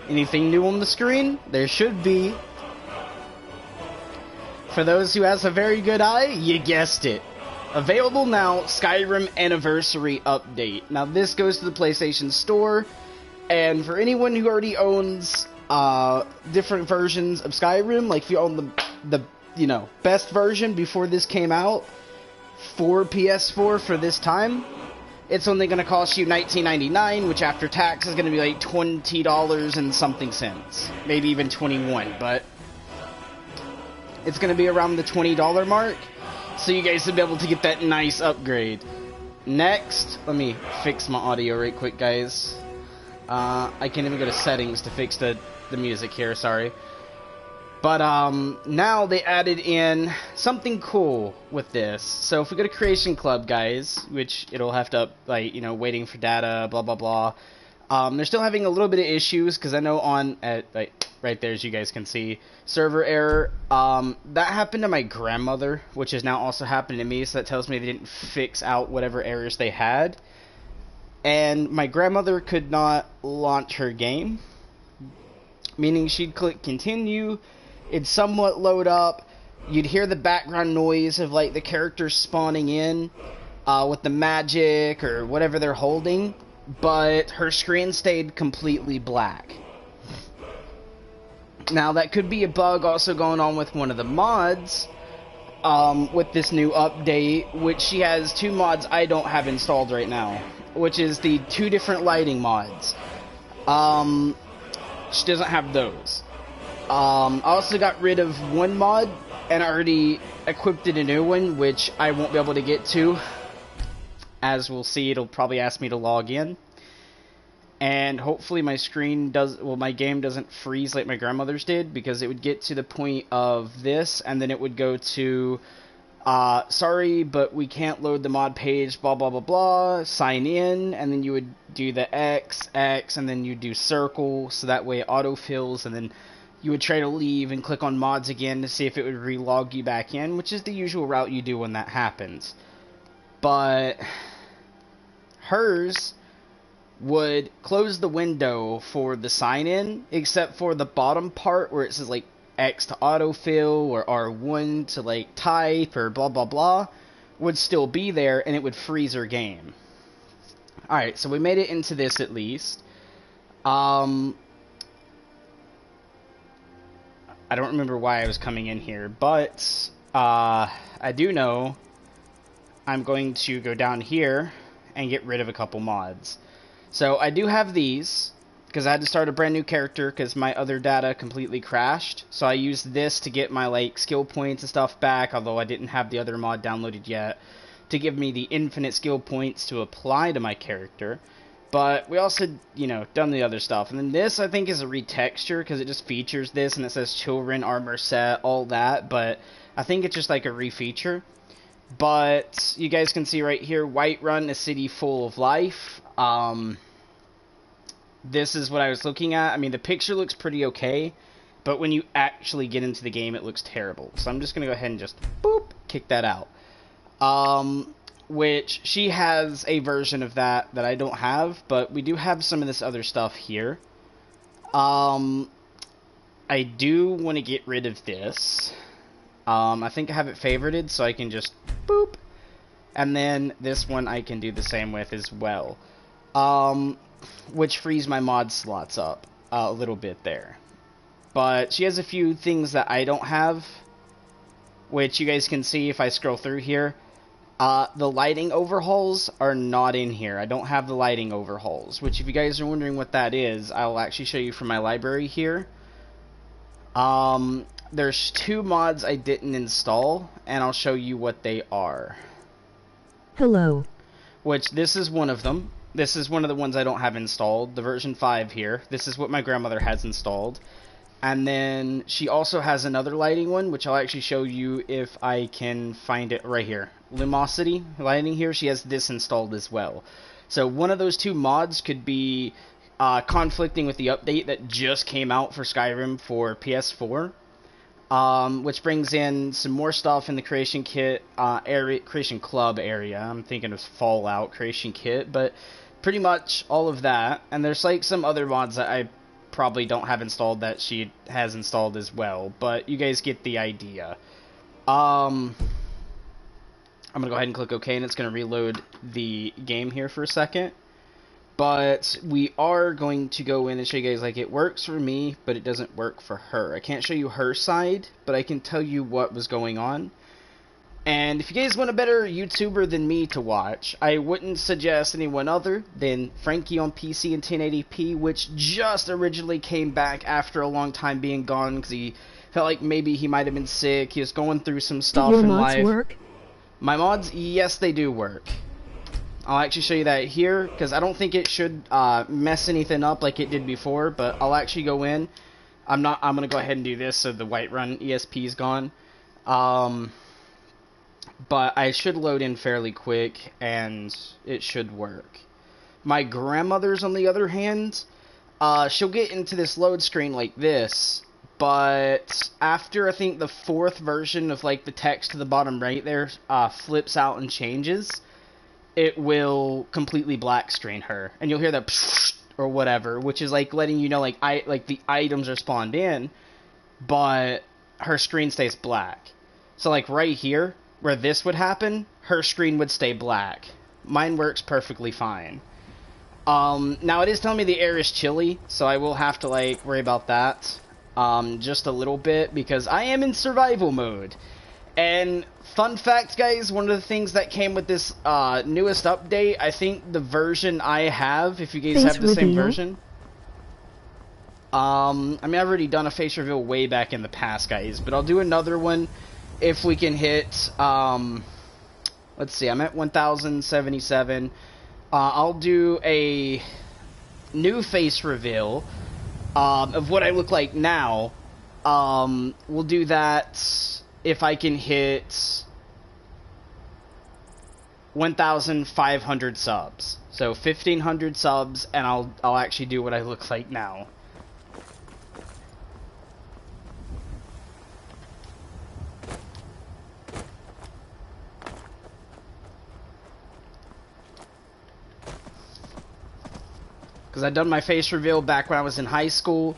Anything new on the screen? There should be. For those who has a very good eye, you guessed it. Available now, Skyrim Anniversary Update. Now this goes to the PlayStation Store, and for anyone who already owns different versions of Skyrim, like if you own the you know, best version before this came out for PS4 for this time, it's only going to cost you $19.99, which after tax is going to be like $20 and something cents. Maybe even 21, but it's going to be around the $20 mark, so you guys will be able to get that nice upgrade. Next, let me fix my audio right quick, guys. I can't even go to settings to fix the music here, sorry. But now they added in something cool with this. So if we go to Creation Club, guys, which it'll have to, like, you know, waiting for data, blah, blah, blah. They're still having a little bit of issues, because I know on, like, right there, as you guys can see, server error. That happened to my grandmother, which has now also happened to me, so that tells me they didn't fix out whatever errors they had. And my grandmother could not launch her game, meaning she'd click continue, it'd somewhat load up, you'd hear the background noise of, like, the characters spawning in with the magic or whatever they're holding, but her screen stayed completely black. Now, that could be a bug also going on with one of the mods with this new update, which she has two mods I don't have installed right now, which is the two different lighting mods. She doesn't have those. I also got rid of one mod and already equipped it a new one, which I won't be able to get to. As we'll see, it'll probably ask me to log in. And hopefully my screen does, well, my game doesn't freeze like my grandmother's did, because it would get to the point of this, and then it would go to, sorry, but we can't load the mod page, blah, blah, blah, blah, sign in, and then you would do the X, and then you do circle, so that way it autofills, and then you would try to leave and click on mods again to see if it would relog you back in, which is the usual route you do when that happens. But hers would close the window for the sign-in, except for the bottom part where it says, like, X to autofill, or R1 to, like, type, or blah, blah, blah, would still be there, and it would freeze her game. Alright, so we made it into this at least. I don't remember why I was coming in here, but I do know I'm going to go down here and get rid of a couple mods. So I do have these, because I had to start a brand new character because my other data completely crashed. So I used this to get my, like, skill points and stuff back, although I didn't have the other mod downloaded yet, to give me the infinite skill points to apply to my character. But we also, you know, done the other stuff. And then this, I think, is a retexture, because it just features this, and it says children, armor set, all that. But I think it's just like a refeature. But you guys can see right here, Whiterun, a city full of life. This is what I was looking at. I mean, the picture looks pretty okay, but when you actually get into the game, it looks terrible. So I'm just going to go ahead and just, boop, kick that out. Which she has a version of that I don't have, but we do have some of this other stuff here. I do want to get rid of this. I think I have it favorited, so I can just boop. And then this one I can do the same with as well. Which frees my mod slots up a little bit there. But she has a few things that I don't have, which you guys can see if I scroll through here. The lighting overhauls are not in here. I don't have the lighting overhauls, which if you guys are wondering what that is, I'll actually show you from my library here. There's two mods I didn't install, and I'll show you what they are. Hello. Which, this is one of them. This is one of the ones I don't have installed, the version 5 here. This is what my grandmother has installed. And then she also has another lighting one, which I'll actually show you if I can find it right here. Lumosity lighting here, she has this installed as well. So one of those two mods could be conflicting with the update that just came out for Skyrim for PS4. Which brings in some more stuff in the Creation Kit area, Creation Club area. I'm thinking of Fallout Creation Kit, but pretty much all of that. And there's like some other mods that I probably don't have installed that she has installed as well, but you guys get the idea. I'm gonna go ahead and click OK, and it's gonna reload the game here for a second. But we are going to go in and show you guys, like, it works for me, but it doesn't work for her. I can't show you her side, but I can tell you what was going on. And if you guys want a better YouTuber than me to watch, I wouldn't suggest anyone other than Frankie on PC in 1080p, which just originally came back after a long time being gone, because he felt like maybe he might have been sick. He was going through some stuff in life. Do your mods work? My mods, yes, they do work. I'll actually show you that here, because I don't think it should mess anything up like it did before, but I'll actually go in. I'm going to go ahead and do this so the Whiterun ESP is gone. But I should load in fairly quick, and it should work. My grandmother's, on the other hand, she'll get into this load screen like this, but after, I think, the 4th version of, like, the text to the bottom right there flips out and changes, it will completely black screen her, and you'll hear that psh or whatever, which is like letting you know, like, the items are spawned in, but her screen stays black. So like right here, where this would happen, her screen would stay black. Mine works perfectly fine. Now it is telling me the air is chilly, so I will have to like worry about that just a little bit, because I am in survival mode. And fun fact, guys, one of the things that came with this newest update, I think the version I have, if you guys have the same version. I mean, I've already done a face reveal way back in the past, guys, but I'll do another one if we can hit, let's see, I'm at 1077. I'll do a new face reveal of what I look like now. We'll do that if I can hit 1,500 subs. So 1,500 subs, and I'll actually do what I look like now. Because I've done my face reveal back when I was in high school.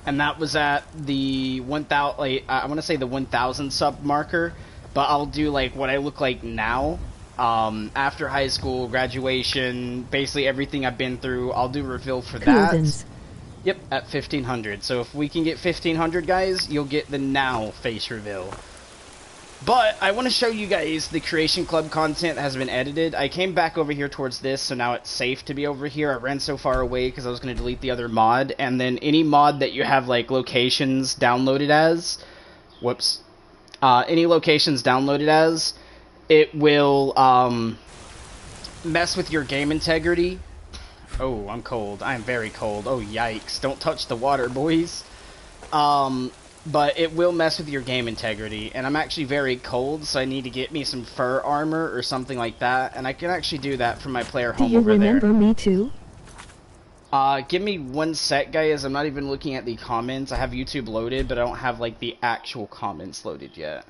And that was at the 1,000, like, I want to say the 1,000 sub marker, but I'll do like what I look like now, after high school, graduation, basically everything I've been through. I'll do a reveal for that. Yep, at 1,500. So if we can get 1,500, guys, you'll get the now face reveal. But I want to show you guys the Creation Club content that has been edited. I came back over here towards this, so now it's safe to be over here. I ran so far away because I was going to delete the other mod. And then any mod that you have, like, locations downloaded as... Whoops. Any locations downloaded as, it will mess with your game integrity. Oh, I'm cold. I am very cold. Oh, yikes. Don't touch the water, boys. But it will mess with your game integrity, and I'm actually very cold, so I need to get me some fur armor or something like that, and I can actually do that from my player home over there. Do you remember me too? Give me one sec, guys. I'm not even looking at the comments. I have YouTube loaded, but I don't have, like, the actual comments loaded yet.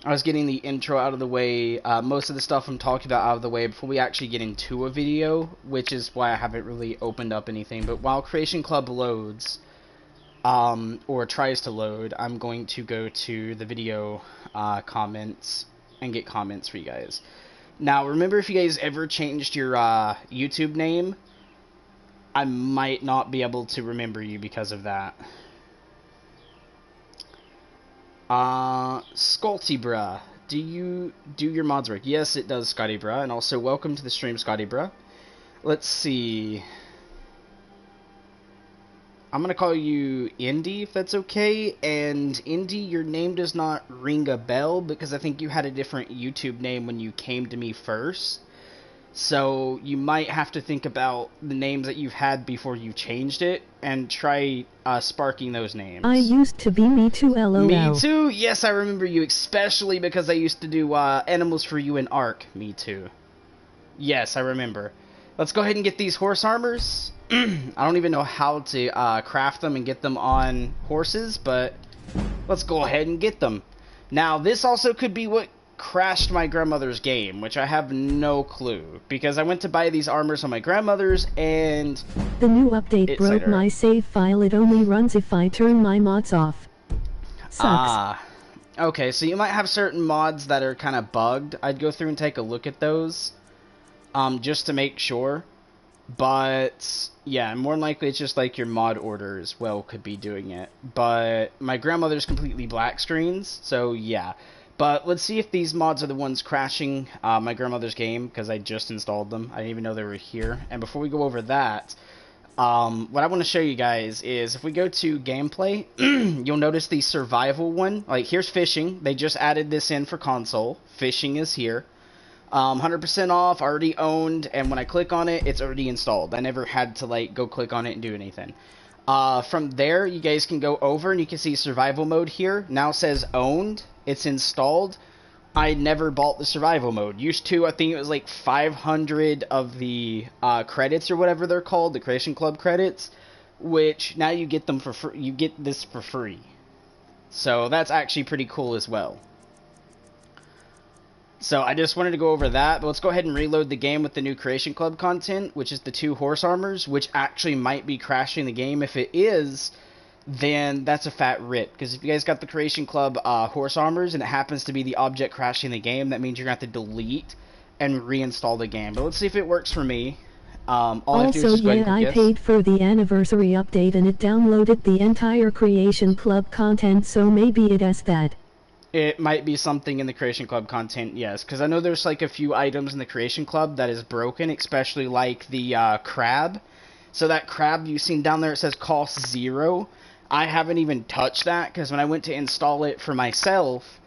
I was getting the intro out of the way, most of the stuff I'm talking about out of the way before we actually get into a video, which is why I haven't really opened up anything. But while Creation Club loads... or tries to load, I'm going to go to the video comments and get comments for you guys. Now, remember, if you guys ever changed your YouTube name, I might not be able to remember you because of that. Scultybra, do you do your mods work? Yes, it does, Scottybra, and also welcome to the stream, Scottybra. Let's see... I'm going to call you Indy, if that's okay. And Indy, your name does not ring a bell because I think you had a different YouTube name when you came to me first. So you might have to think about the names that you've had before you changed it and try sparking those names. I used to be Me Too, LOL. Me Too? Yes, I remember you, especially because I used to do Animals for You in Ark. Me Too. Yes, I remember. Let's go ahead and get these horse armors. I don't even know how to craft them and get them on horses, but let's go ahead and get them. Now, this also could be what crashed my grandmother's game, which I have no clue, because I went to buy these armors on my grandmother's, and the new update broke my save file. It only runs if I turn my mods off. Sucks. Okay, so you might have certain mods that are kind of bugged. I'd go through and take a look at those, just to make sure. But, yeah, more than likely it's just like your mod order as well could be doing it. But my grandmother's completely black screens, so yeah. But let's see if these mods are the ones crashing my grandmother's game, because I just installed them. I didn't even know they were here. And before we go over that, what I want to show you guys is if we go to gameplay, you'll notice the survival one. Like, here's fishing. They just added this in for console. Fishing is here. 100% off, already owned, and when I click on it, it's already installed. I never had to, like, go click on it and do anything. From there, you guys can go over and you can see survival mode here. Now says owned. It's installed. I never bought the survival mode. Used to, I think it was like 500 of the credits or whatever they're called, the Creation Club credits, which now you get them for free. You get this for free. So that's actually pretty cool as well. So I just wanted to go over that, but let's go ahead and reload the game with the new Creation Club content, which is the 2 horse armors, which actually might be crashing the game. If it is, then that's a fat rip, because if you guys got the Creation Club horse armors and it happens to be the object crashing the game, that means you're going to have to delete and reinstall the game. But let's see if it works for me. Also, yeah, I paid for the anniversary update and it downloaded the entire Creation Club content, so maybe it has that. It might be something in the Creation Club content, yes. Because I know there's like a few items in the Creation Club that is broken, especially like the crab. So that crab you've seen down there, it says cost 0. I haven't even touched that, because when I went to install it for myself,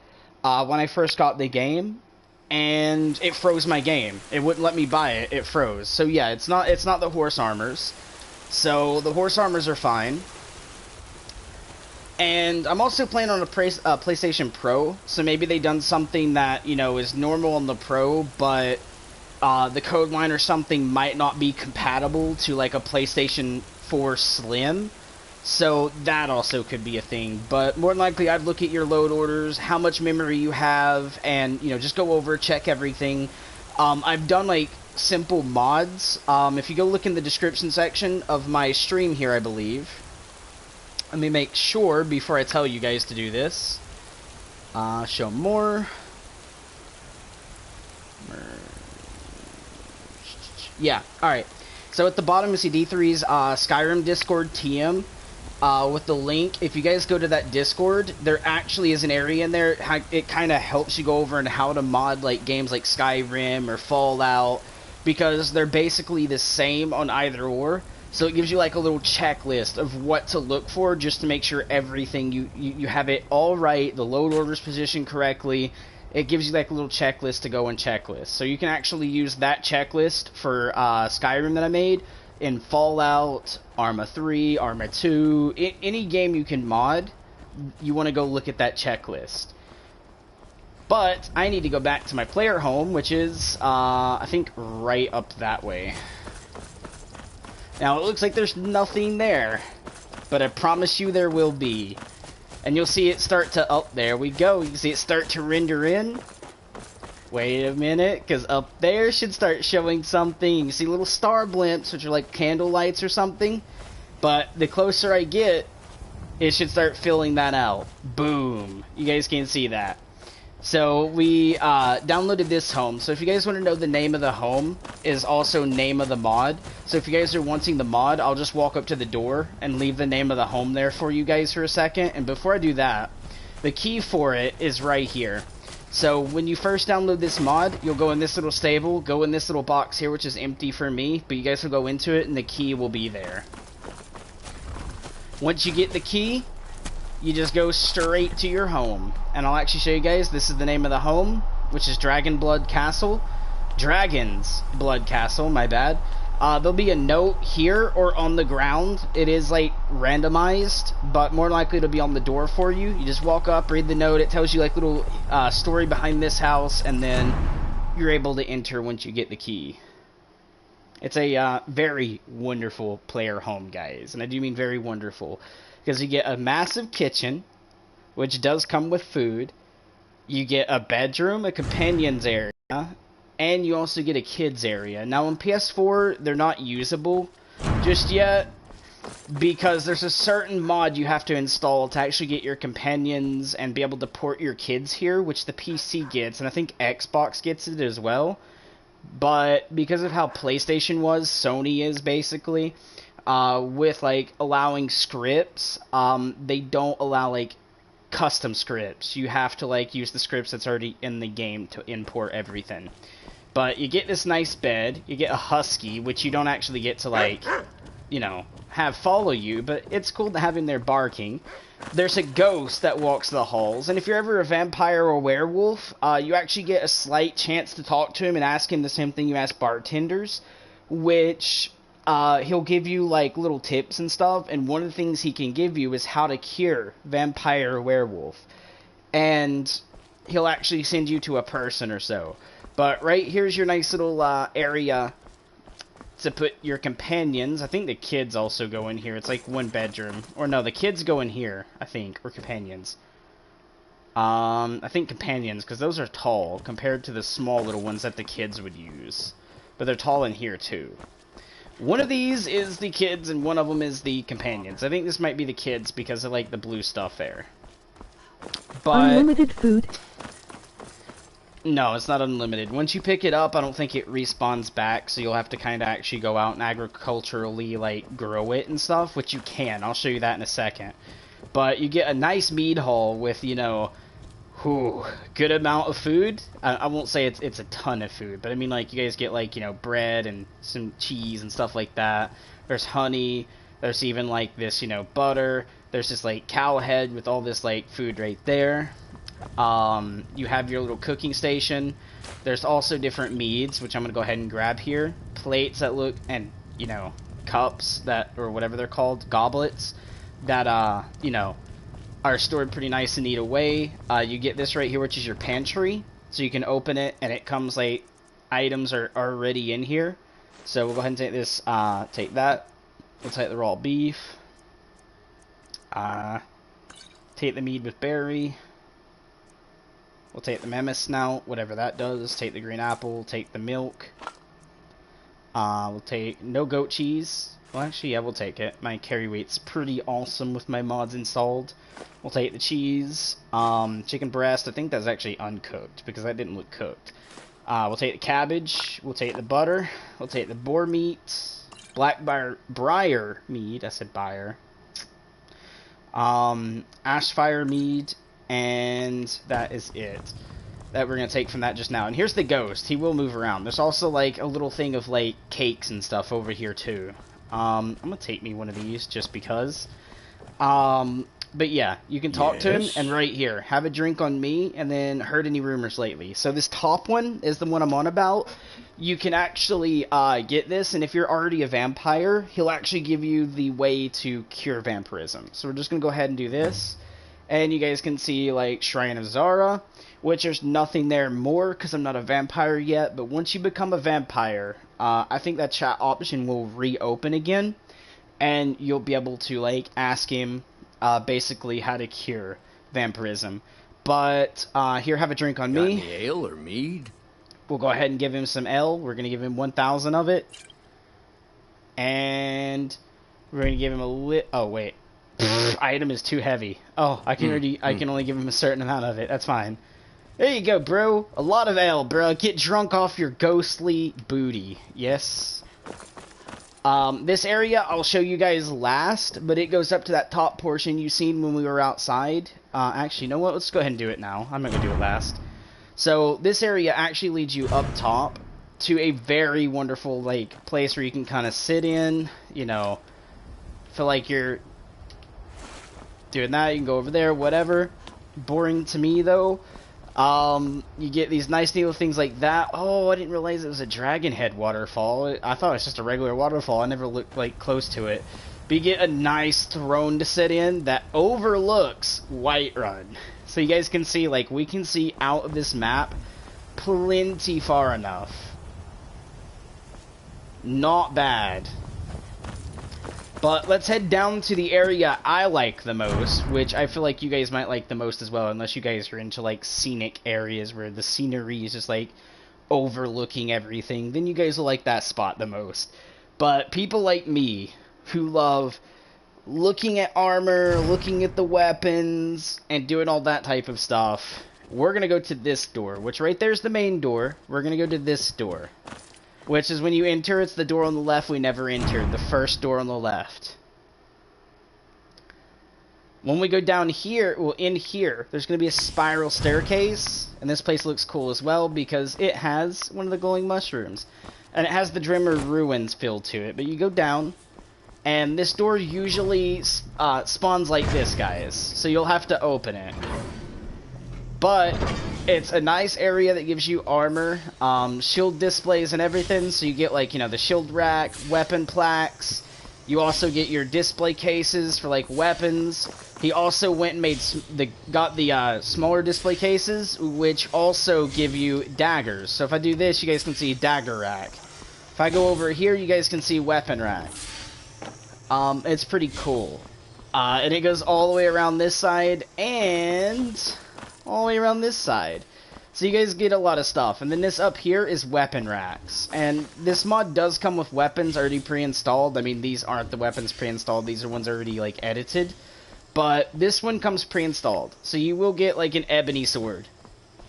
when I first got the game, and it froze my game. It wouldn't let me buy it, it froze. So yeah, it's not the horse armors. So the horse armors are fine. And I'm also playing on a PlayStation Pro, so maybe they done something that, you know, is normal on the Pro, but the code line or something might not be compatible to, like, a PlayStation 4 Slim. So that also could be a thing. But more than likely, I'd look at your load orders, how much memory you have, and, you know, just go over, check everything. I've done, like, simple mods. If you go look in the description section of my stream here, I believe. Let me make sure before I tell you guys to do this. Show more. Yeah, alright. So at the bottom you see D3's Skyrim Discord TM with the link. If you guys go to that Discord, there actually is an area in there. It kind of helps you go over and how to mod like games like Skyrim or Fallout, because they're basically the same on either or. So it gives you like a little checklist of what to look for just to make sure everything, you have it all right, the load order's positioned correctly. It gives you like a little checklist to go and checklist. So you can actually use that checklist for Skyrim that I made in Fallout, Arma 3, Arma 2, any game you can mod, you want to go look at that checklist. But I need to go back to my player home, which is, I think, right up that way. Now, it looks like there's nothing there, but I promise you there will be. And you'll see it start to, oh, there we go. You can see it start to render in. Wait a minute, because up there should start showing something. You see little star blimps, which are like candle lights or something. But the closer I get, it should start filling that out. Boom. You guys can see that. So we downloaded this home. So if you guys want to know, the name of the home is also name of the mod. So if you guys are wanting the mod, I'll just walk up to the door and leave the name of the home there for you guys for a second. And before I do that, the key for it is right here. So when you first download this mod, you'll go in this little stable, go in this little box here, which is empty for me, but you guys will go into it and the key will be there. Once you get the key, you just go straight to your home. And I'll actually show you guys, this is the name of the home, which is Dragon's Blood Castle, my bad. There'll be a note here or on the ground. It is like randomized, but more likely it'll be on the door for you. You just walk up, read the note. It tells you like little story behind this house, and then you're able to enter once you get the key. It's a very wonderful player home, guys, and I do mean very wonderful, because you get a massive kitchen, which does come with food. You get a bedroom, a companion's area, and you also get a kids area. Now on PS4, they're not usable just yet, because there's a certain mod you have to install to actually get your companions and be able to port your kids here, which the PC gets, and I think Xbox gets it as well. But because of how PlayStation was, Sony is basically, with like allowing scripts, they don't allow like custom scripts. You have to like use the scripts that's already in the game to import everything. But you get this nice bed, you get a husky, which you don't actually get to like, you know, have follow you, but it's cool to have him there barking. There's a ghost that walks the halls, and if you're ever a vampire or werewolf, you actually get a slight chance to talk to him and ask him the same thing you ask bartenders, which he'll give you like little tips and stuff, and one of the things he can give you is how to cure vampire or werewolf, and he'll actually send you to a person or so. But right here's your nice little area to put your companions. I think the kids also go in here. It's like one bedroom. Or no, the kids go in here, I think. Or companions. I think companions, because those are tall compared to the small little ones that the kids would use. But they're tall in here too. One of these is the kids and one of them is the companions. I think this might be the kids because of like the blue stuff there. But unlimited food. No, it's not unlimited. Once you pick it up, I don't think it respawns back, so you'll have to kind of actually go out and agriculturally, like, grow it and stuff, which you can. I'll show you that in a second. But you get a nice mead hall with, you know, good amount of food. I won't say it's a ton of food, but I mean, like, you guys get, like, you know, bread and some cheese and stuff like that. There's honey. There's even, like, this, you know, butter. There's this, like, cow head with all this, like, food right there. You have your little cooking station. There's also different meads, which I'm going to go ahead and grab here. Plates that look, and, you know, cups that, or whatever they're called, goblets, that, you know, are stored pretty nice and neat away. You get this right here, which is your pantry. So you can open it, and it comes, like, items are already in here. So we'll go ahead and take this, take that. We'll take the raw beef. Take the mead with berry. We'll take the mammoth snout, whatever that does. Take the green apple. Take the milk. We'll take no goat cheese. Well, actually, yeah, we'll take it. My carry weight's pretty awesome with my mods installed. We'll take the cheese. Chicken breast. I think that's actually uncooked because that didn't look cooked. We'll take the cabbage. We'll take the butter. We'll take the boar meat. Black briar mead. I said buyer. Ashfire mead. And that is it that we're going to take from that just now. And here's the ghost. He will move around. There's also, like, a little thing of, like, cakes and stuff over here, too. I'm going to take me one of these just because. But, yeah, you can talk to him. And right here, have a drink on me and then heard any rumors lately. So this top one is the one I'm on about. You can actually get this. And if you're already a vampire, he'll actually give you the way to cure vampirism. So we're just going to go ahead and do this. And you guys can see, like, Shrine of Zara, which there's nothing there more because I'm not a vampire yet. But once you become a vampire, I think that chat option will reopen again. And you'll be able to, like, ask him basically how to cure vampirism. But here, have a drink on me. Got any ale or mead? We'll go ahead and give him some ale. We're going to give him 1,000 of it. And we're going to give him a oh, wait. Item is too heavy. Oh, I can only give him a certain amount of it. That's fine. There you go, bro. A lot of ale, bro. Get drunk off your ghostly booty. Yes. This area I'll show you guys last, but it goes up to that top portion you seen when we were outside. Actually, you know what? Let's go ahead and do it now. I'm not gonna do it last. So this area actually leads you up top to a very wonderful, like, place where you can kind of sit in. You know, feel like you're doing that. You can go over there, whatever. Boring to me though. You get these nice little things like that. Oh, I didn't realize it was a dragon head waterfall. I thought it was just a regular waterfall. I never looked like close to it. But you get a nice throne to sit in that overlooks Whiterun. So you guys can see, like, we can see out of this map plenty far enough. Not bad. But let's head down to the area I like the most, which I feel like you guys might like the most as well, unless you guys are into like scenic areas where the scenery is just like overlooking everything, then you guys will like that spot the most. But people like me who love looking at armor, looking at the weapons, and doing all that type of stuff, we're going to go to this door, which right there's the main door. We're going to go to this door, which is when you enter, it's the door on the left we never entered, the first door on the left. When we go down here, well, in here, there's going to be a spiral staircase, and this place looks cool as well because it has one of the glowing mushrooms, and it has the Drimmer Ruins feel to it. But you go down, and this door usually spawns like this, guys, so you'll have to open it. But it's a nice area that gives you armor, shield displays and everything, so you get, like, you know, the shield rack, weapon plaques. You also get your display cases for, like, weapons. He also went and made got the smaller display cases, which also give you daggers. So if I do this, you guys can see dagger rack. If I go over here, you guys can see weapon rack. It's pretty cool. And it goes all the way around this side and all the way around this side. So you guys get a lot of stuff. And then this up here is weapon racks. And this mod does come with weapons already pre-installed. I mean, these aren't the weapons pre-installed. These are ones already, like, edited. But this one comes pre-installed. So you will get, like, an ebony sword.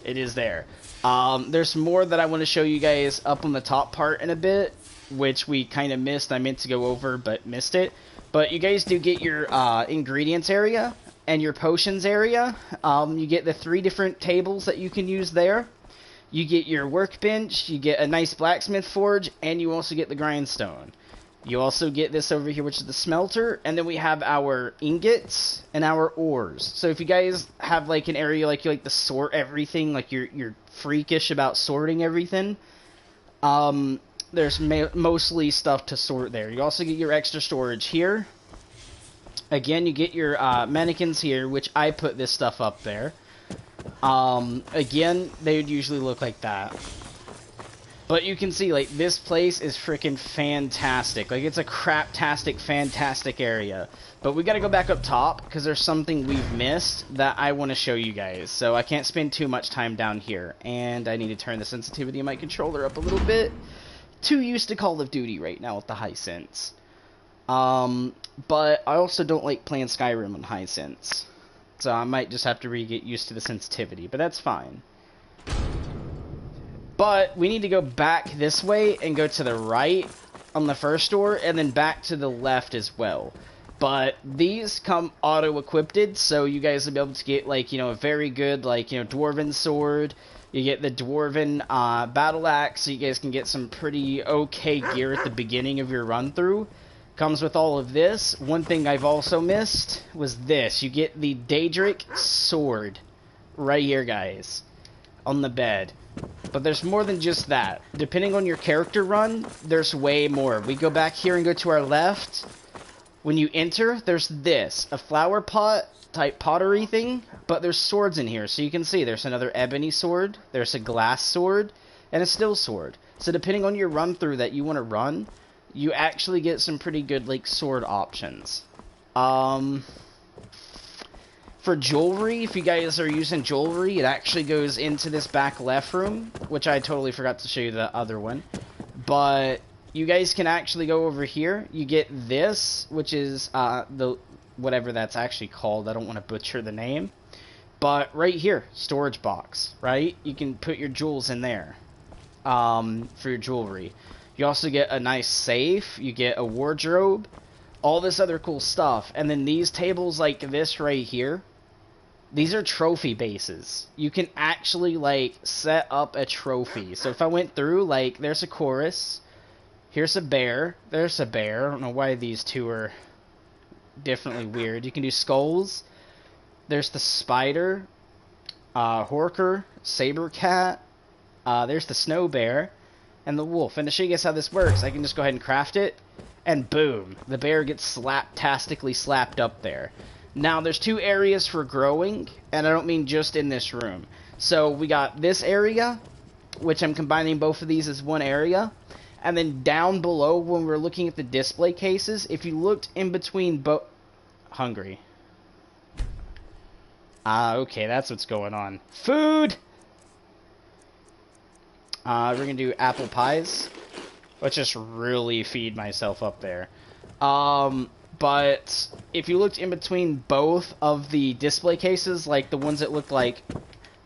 It is there. There's more that I want to show you guys up on the top part in a bit, which we kind of missed. I meant to go over, but missed it. But you guys do get your ingredients area and your potions area. You get the 3 different tables that you can use there. You get your workbench, you get a nice blacksmith forge, and you also get the grindstone. You also get this over here, which is the smelter, and then we have our ingots and our ores. So if you guys have like an area like you like to sort everything, like you're freakish about sorting everything, there's mostly stuff to sort there. You also get your extra storage here. Again, you get your mannequins here, which I put this stuff up there. Again, they would usually look like that. But you can see, like, this place is freaking fantastic. Like, it's a craptastic, fantastic area. But we gotta go back up top, because there's something we've missed that I want to show you guys. So I can't spend too much time down here. And I need to turn the sensitivity of my controller up a little bit. Too used to Call of Duty right now with the high sense. But I also don't like playing Skyrim on high sense. So I might just have to get used to the sensitivity, but that's fine. But we need to go back this way and go to the right on the first door, and then back to the left as well. But these come auto-equipped, so you guys will be able to get, like, you know, a very good, like, you know, dwarven sword. You get the dwarven battle axe, so you guys can get some pretty okay gear at the beginning of your run-through. Comes with all of this. One thing I've also missed was this. You get the Daedric Sword right here, guys, on the bed. But there's more than just that. Depending on your character run, there's way more. We go back here and go to our left. When you enter, there's this. A flower pot type pottery thing. But there's swords in here. So you can see there's another ebony sword. There's a glass sword. And a steel sword. So depending on your run through that you want to run, you actually get some pretty good, like, sword options. For jewelry, if you guys are using jewelry, it actually goes into this back left room, which I totally forgot to show you the other one. But you guys can actually go over here. You get this, which is the whatever that's actually called. I don't want to butcher the name. But right here, storage box, right? You can put your jewels in there for your jewelry. You also get a nice safe. You get a wardrobe. All this other cool stuff. And then these tables like this right here, these are trophy bases. You can actually, like, set up a trophy. So if I went through, like, there's a chorus. Here's a bear. There's a bear. I don't know why these two are differently weird. You can do skulls. There's the spider. Horker. Saber cat. There's the snow bear. And the wolf. And to show you guys how this works, I can just go ahead and craft it. And boom. The bear gets slap-tastically slapped up there. Now, there's 2 areas for growing, and I don't mean just in this room. So, we got this area, which I'm combining both of these as one area, And then down below, when we're looking at the display cases, if you looked in between both... Hungry. Okay, that's what's going on. Food! We're gonna do apple pies. Let's just really feed myself up there. But if you looked in between both of the display cases, like the ones that look like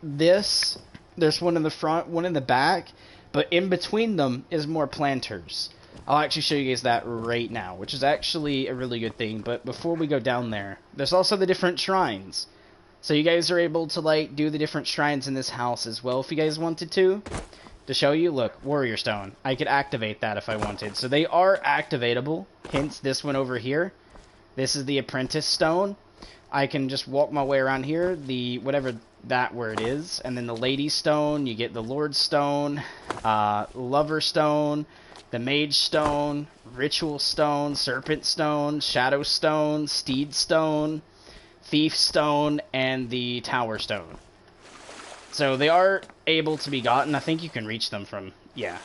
this, there's one in the front, one in the back, but in between them is more planters. I'll actually show you guys that right now, which is actually a really good thing. But before we go down there, there's also the different shrines. So you guys are able to, like, do the different shrines in this house as well if you guys wanted to. To show you, look, Warrior Stone. I could activate that if I wanted. So they are activatable, hence this one over here. This is the Apprentice Stone. I can just walk my way around here, the whatever that word is, and then the Lady Stone, you get the Lord Stone, Lover Stone, the Mage Stone, Ritual Stone, Serpent Stone, Shadow Stone, Steed Stone, Thief Stone, and the Tower Stone. So they are able to be gotten. I think you can reach them from, yeah,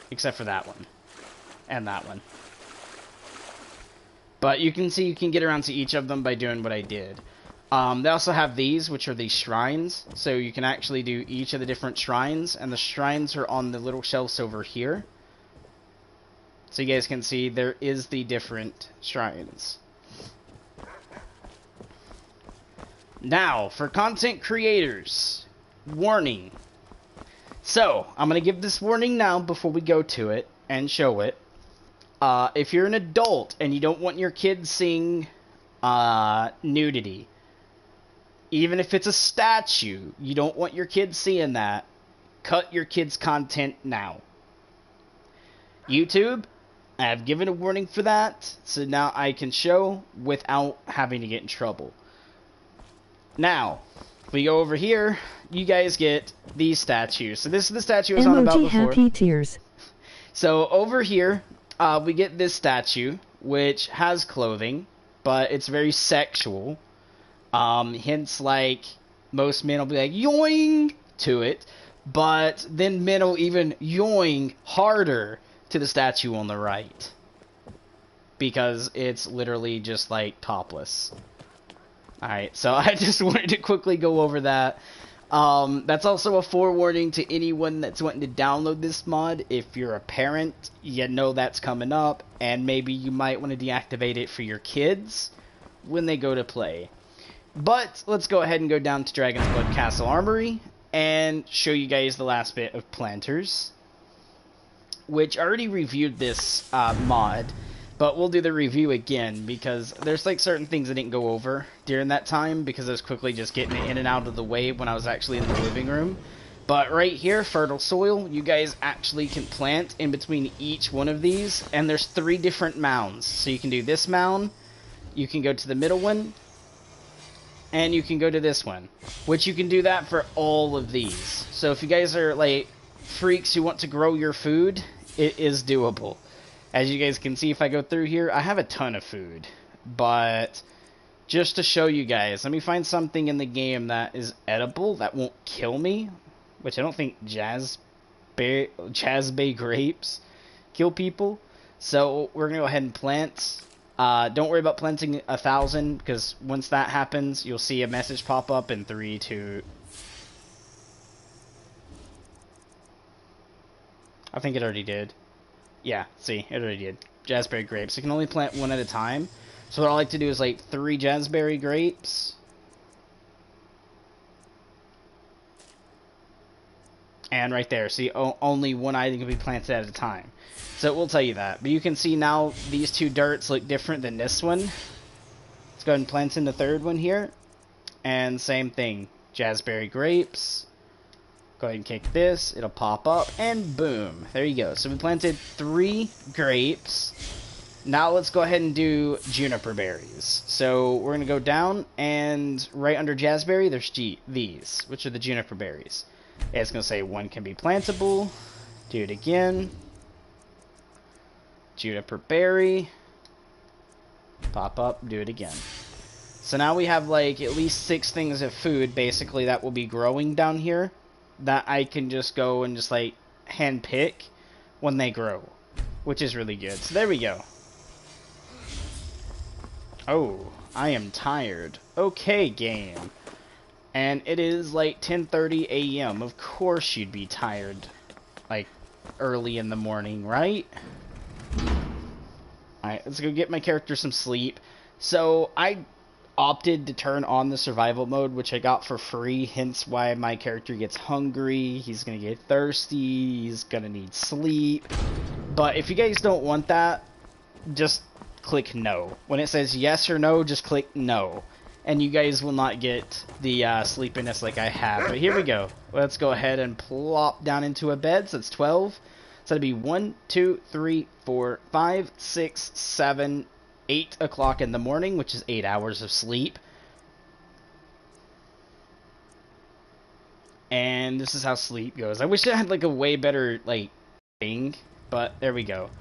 except for that one, and that one. But you can see you can get around to each of them by doing what I did. They also have these, which are the shrines. So you can actually do each of the different shrines. And the shrines are on the little shelves over here. So you guys can see there is the different shrines. Now, for content creators, warning. So, I'm going to give this warning now before we go to it and show it. If you're an adult and you don't want your kids seeing nudity, even if it's a statue, you don't want your kids seeing that, cut your kids' content now. YouTube, I have given a warning for that, so now I can show without having to get in trouble. Now, if we go over here, you guys get these statues. So this is the statue I was on about before. Happy tears. So over here, we get this statue, which has clothing, but it's very sexual. Hence, like, most men will be like, yoing to it, but then men will even yoing harder to the statue on the right. Because it's literally just, like, topless. Alright, so I just wanted to quickly go over that. That's also a forewarning to anyone that's wanting to download this mod. If you're a parent, you know that's coming up, and maybe you might want to deactivate it for your kids when they go to play. But let's go ahead and go down to Dragon's Blood Castle Armory and show you guys the last bit of planters, which I already reviewed this mod, but we'll do the review again because there's like certain things I didn't go over during that time because I was quickly just getting it in and out of the way when I was actually in the living room. But right here, fertile soil, you guys actually can plant in between each one of these, and there's 3 different mounds. So you can do this mound, you can go to the middle one, and you can go to this one, which you can do that for all of these. So if you guys are like freaks who want to grow your food, it is doable. As you guys can see, if I go through here, I have a ton of food. But just to show you guys, let me find something in the game that is edible, that won't kill me. Which I don't think Jazzbay grapes kill people. So we're going to go ahead and plant. Don't worry about planting 1,000, because once that happens, you'll see a message pop up in 3, 2... I think it already did. Yeah, see, it already did. Jazzberry grapes. You can only plant 1 at a time. So what I like to do is like 3 jazzberry grapes. And right there, see, only 1 item can be planted at a time. So it will tell you that. But you can see now these 2 dirts look different than this one. Let's go ahead and plant in the 3rd one here. And same thing. Jazzberry grapes. Go ahead and kick this. It'll pop up. And boom. There you go. So we planted 3 grapes. Now let's go ahead and do Juniper Berries. So we're going to go down. And right under Jazzberry, there's these. Which are the Juniper Berries. It's going to say 1 can be plantable. Do it again. Juniper Berry. Pop up. Do it again. So now we have like at least 6 things of food basically that will be growing down here. That I can just go and just like hand pick when they grow. which is really good. So there we go. Oh, I am tired. Okay, game. And it is like 10:30 a.m. Of course you'd be tired, like, early in the morning, right? Alright, let's go get my character some sleep. So, I opted to turn on the survival mode, which I got for free, hence why my character gets hungry, he's gonna get thirsty, he's gonna need sleep. But if you guys don't want that, just click no. When it says yes or no, just click no. And you guys will not get the sleepiness like I have. But here we go. Let's go ahead and plop down into a bed. So it's 12. So that'd be 1, 2, 3, 4, 5, 6, 7, 8 o'clock in the morning, which is 8 hours of sleep. And this is how sleep goes. I wish I had like a way better like thing, but there we go.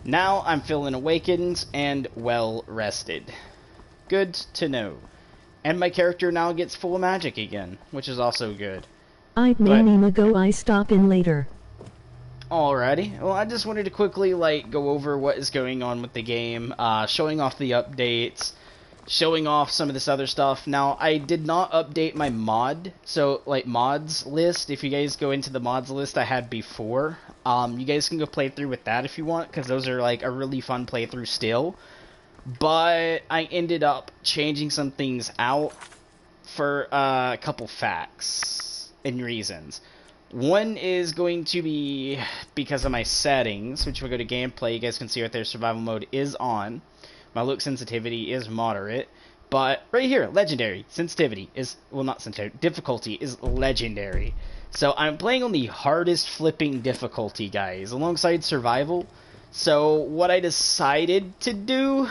Now I'm feeling awakened and well rested. Good to know. And my character now gets full magic again, which is also good. I may go I stop in later. Alrighty. Well, I just wanted to quickly like go over what is going on with the game, showing off the updates, showing off some of this other stuff. Now, I did not update my mod, so like mods list. If you guys go into the mods list I had before, you guys can go play through with that if you want, because those are like a really fun playthrough still. But I ended up changing some things out for a couple facts and reasons. One is going to be because of my settings, which if we go to gameplay, you guys can see right there, survival mode is on. My look sensitivity is moderate. But right here, legendary. Sensitivity is, well, not sensitivity, difficulty is legendary. So I'm playing on the hardest flipping difficulty, guys, alongside survival. So what I decided to do,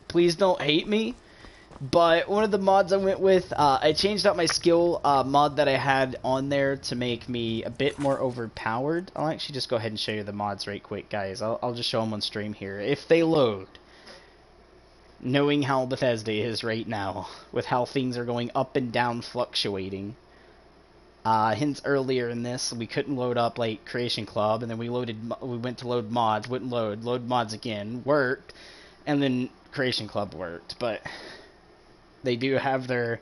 please don't hate me, but one of the mods I went with, I changed out my skill mod that I had on there to make me a bit more overpowered. I'll actually just go ahead and show you the mods right quick, guys. I'll just show them on stream here, if they load. Knowing how Bethesda is right now, with how things are going up and down, fluctuating. Hence earlier in this, we couldn't load up like Creation Club, and then we went to load mods, wouldn't load mods again, worked, and then Creation Club worked, but they do have their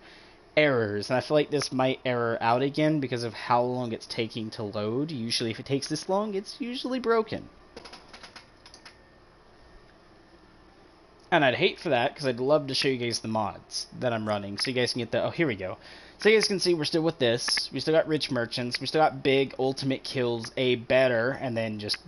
errors, and I feel like this might error out again because of how long it's taking to load. Usually if it takes this long, it's usually broken. And I'd hate for that, because I'd love to show you guys the mods that I'm running, so you guys can get the... Oh, here we go. So you guys can see we're still with this. We still got rich merchants. We still got big ultimate kills, a better, and then just ...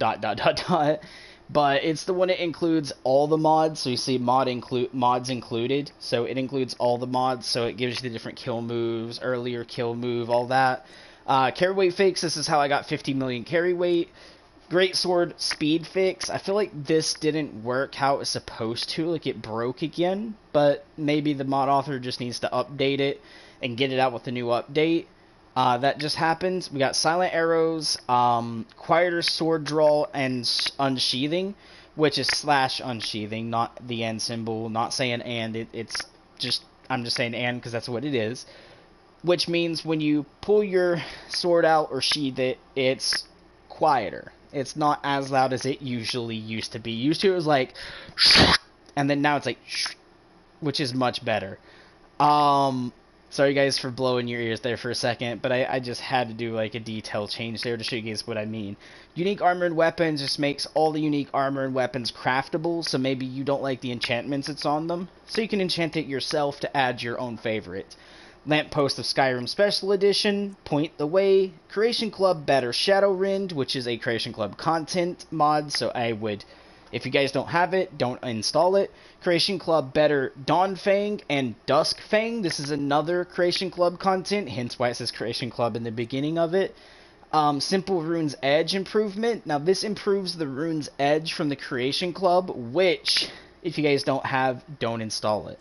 But it's the one that includes all the mods, so you see mods included. So it includes all the mods, so it gives you the different kill moves, earlier kill move, all that. Carry weight fix, this is how I got 50 million carry weight. Great sword speed fix. I feel like this didn't work how it was supposed to, like it broke again, but maybe the mod author just needs to update it and get it out with a new update. That just happened. We got silent arrows, quieter sword draw, and unsheathing, which is slash unsheathing, not the and symbol, not saying and, it's just, I'm just saying and because that's what it is, which means when you pull your sword out or sheath it, it's quieter. It's not as loud as it usually used to be. Used to it was like, and then now it's like, which is much better. Sorry guys for blowing your ears there for a second, but I just had to do like a detail change there to show you guys what I mean. Unique armor and weapons just makes all the unique armor and weapons craftable, so maybe you don't like the enchantments that's on them, so you can enchant it yourself to add your own favorite. Lamppost of Skyrim Special Edition, Point the Way, Creation Club Better Shadowrend, which is a Creation Club content mod, so I would, if you guys don't have it, don't install it. Creation Club Better Dawnfang and Duskfang, this is another Creation Club content, hence why it says Creation Club in the beginning of it. Simple Rune's Edge improvement, now this improves the Rune's Edge from the Creation Club, which, if you guys don't have, don't install it.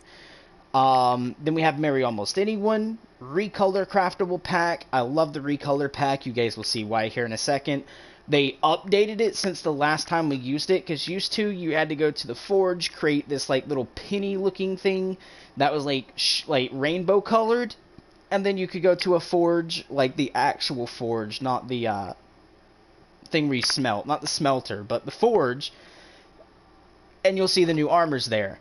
Then we have Marry Almost Anyone, Recolor Craftable Pack. I love the Recolor Pack. You guys will see why here in a second. They updated it since the last time we used it, because used to you had to go to the forge, create this like little penny looking thing that was like rainbow colored, and then you could go to a forge, like the actual forge, not the thing where you smelt. Not the smelter, but the forge. And you'll see the new armors there.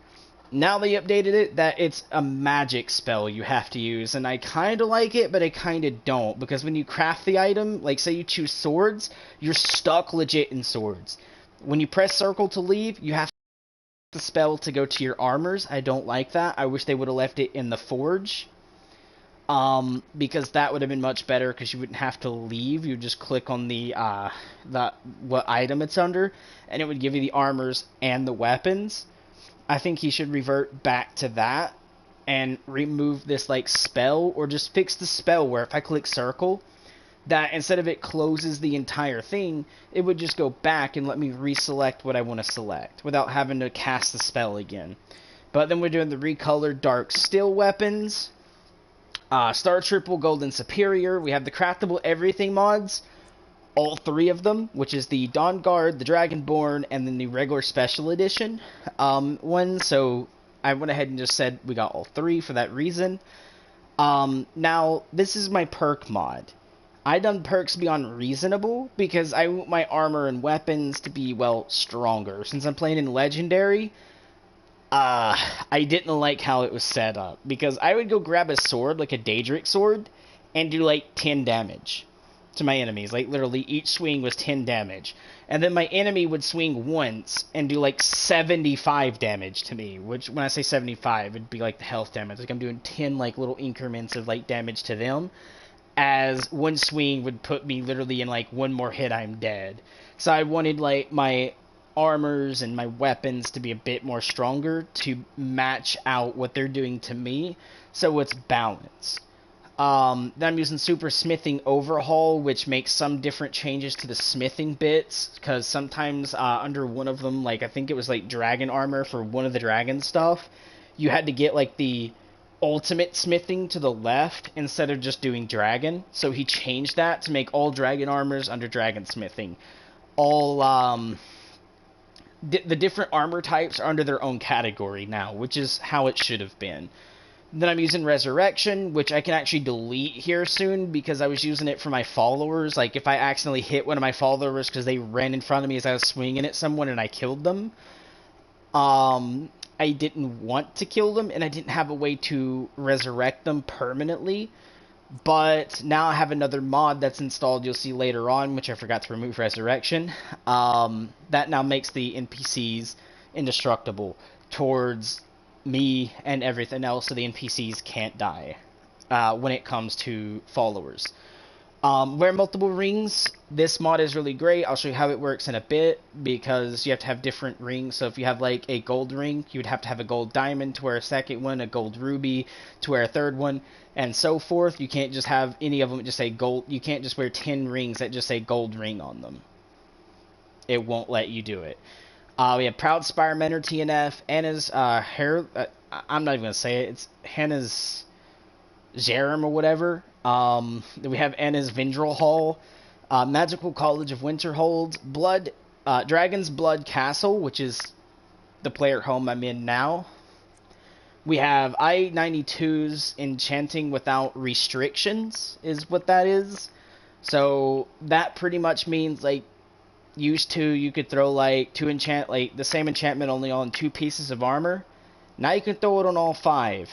Now they updated it that it's a magic spell you have to use, and I kind of like it, but I kind of don't, because when you craft the item, like say you choose swords, you're stuck legit in swords. When you press circle to leave, you have the spell to go to your armors. I don't like that. I wish they would have left it in the forge, because that would have been much better, because you wouldn't have to leave. You would just click on the what item it's under, and it would give you the armors and the weapons. I think he should revert back to that and remove this like spell, or just fix the spell where if I click circle, that instead of it closes the entire thing, it would just go back and let me reselect what I want to select without having to cast the spell again. But then we're doing the recolored dark steel weapons, Star Triple Golden Superior. We have the craftable everything mods, all three of them, which is the Dawn Guard, the Dragonborn, and then the regular special edition one. So I went ahead and just said we got all three for that reason. Now, this is my perk mod. I done perks beyond reasonable because I want my armor and weapons to be, well, stronger. Since I'm playing in Legendary, I didn't like how it was set up, because I would go grab a sword, like a Daedric Sword, and do like 10 damage to my enemies. Like literally each swing was 10 damage, and then my enemy would swing once and do like 75 damage to me, which when I say 75, it'd be like the health damage. Like I'm doing 10 like little increments of like damage to them, as one swing would put me literally in like one more hit I'm dead. So I wanted like my armors and my weapons to be a bit more stronger to match out what they're doing to me, so it's balanced. Then I'm using Super Smithing Overhaul, which makes some different changes to the smithing bits, because sometimes under one of them, like I think it was like dragon armor for one of the dragon stuff, you had to get like the ultimate smithing to the left instead of just doing dragon. So he changed that to make all dragon armors under dragon smithing. All the different armor types are under their own category now, which is how it should have been. Then I'm using Resurrection, which I can actually delete here soon, because I was using it for my followers. Like, if I accidentally hit one of my followers because they ran in front of me as I was swinging at someone and I killed them, I didn't want to kill them, and I didn't have a way to resurrect them permanently. But now I have another mod that's installed, you'll see later on, which I forgot to remove Resurrection. That now makes the NPCs indestructible towards me and everything else, so the NPCs can't die when it comes to followers. Wear multiple rings. This mod is really great. I'll show you how it works in a bit, because you have to have different rings. So if you have like a gold ring, you would have to have a gold diamond to wear a second one, a gold ruby to wear a third one, and so forth. You can't just have any of them that just say gold. You can't just wear 10 rings that just say gold ring on them. It won't let you do it. We have Proud Spire Mentor TNF, Anna's hair. I'm not even going to say it. It's Hannah's Jerem or whatever. We have Anna's Vindrel Hall, Magical College of Winterhold, Dragon's Blood Castle, which is the player home I'm in now. We have I-92's Enchanting Without Restrictions, is what that is. So that pretty much means, like, used to, you could throw like the same enchantment only on 2 pieces of armor. Now you can throw it on all 5.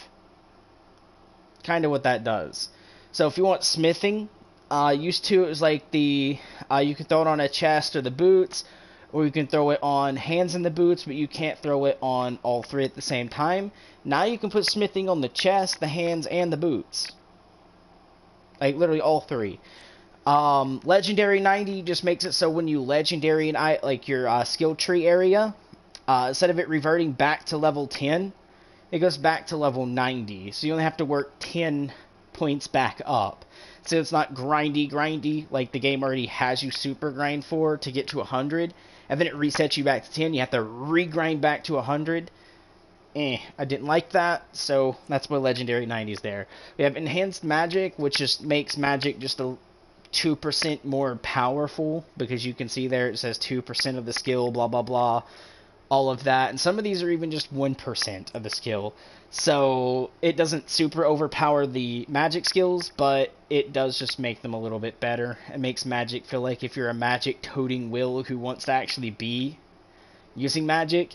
Kind of what that does. So if you want smithing, used to it was like you could throw it on a chest or the boots, or you can throw it on hands and the boots, but you can't throw it on all 3 at the same time. Now you can put smithing on the chest, the hands, and the boots. Like literally all 3. Legendary 90 just makes it so when you legendary and like your skill tree area, instead of it reverting back to level 10, it goes back to level 90. So you only have to work 10 points back up. So it's not grindy like the game already has you super grind for to get to 100, and then it resets you back to 10. You have to re-grind back to 100. I didn't like that, so that's why Legendary 90 is there. We have Enhanced Magic, which just makes magic just a 2% more powerful, because you can see there it says 2% of the skill, blah blah blah. all of that. And some of these are even just 1% of the skill. So it doesn't super overpower the magic skills, but it does just make them a little bit better. It makes magic feel like if you're a magic toting will who wants to actually be using magic,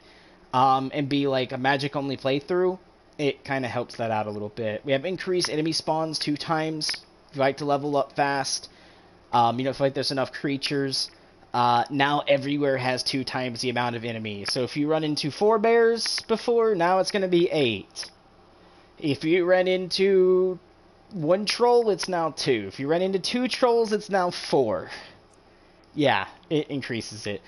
and be like a magic only playthrough, it kind of helps that out a little bit. We have increased enemy spawns 2 times. If you like to level up fast, you don't feel like there's enough creatures. Now everywhere has 2 times the amount of enemies. So if you run into 4 bears before, now it's going to be 8. If you ran into 1 troll, it's now 2. If you run into 2 trolls, it's now 4. Yeah, it increases it.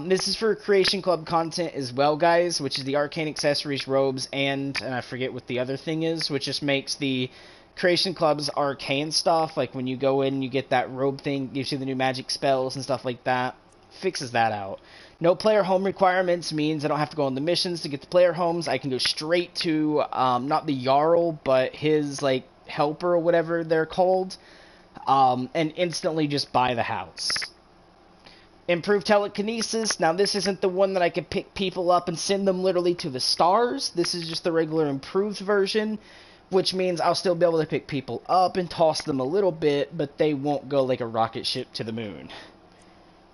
This is for Creation Club content as well, guys, which is the arcane accessories, robes, and I forget what the other thing is, which just makes the Creation Club's arcane stuff, like when you go in and you get that robe thing, gives you the new magic spells and stuff like that, fixes that out. No player home requirements means I don't have to go on the missions to get the player homes. I can go straight to, not the Jarl, but his, like, helper or whatever they're called, and instantly just buy the house. Improved Telekinesis. Now, this isn't the one that I can pick people up and send them literally to the stars. This is just the regular improved version, which means I'll still be able to pick people up and toss them a little bit, but they won't go like a rocket ship to the moon.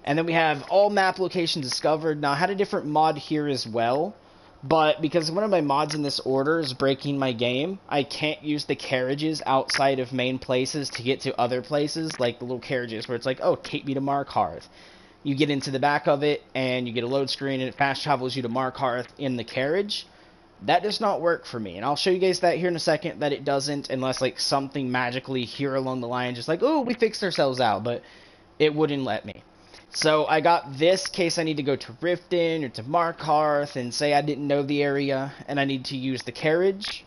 And then we have all map locations discovered. Now, I had a different mod here as well, but because one of my mods in this order is breaking my game, I can't use the carriages outside of main places to get to other places, like the little carriages where it's like, oh, take me to Markarth. You get into the back of it, and you get a load screen, and it fast travels you to Markarth in the carriage. That does not work for me, and I'll show you guys that here in a second, that it doesn't, unless, like, something magically here along the line, just like, oh, we fixed ourselves out, but it wouldn't let me. So I got this case I need to go to Riften or to Markarth, and say I didn't know the area, and I need to use the carriage.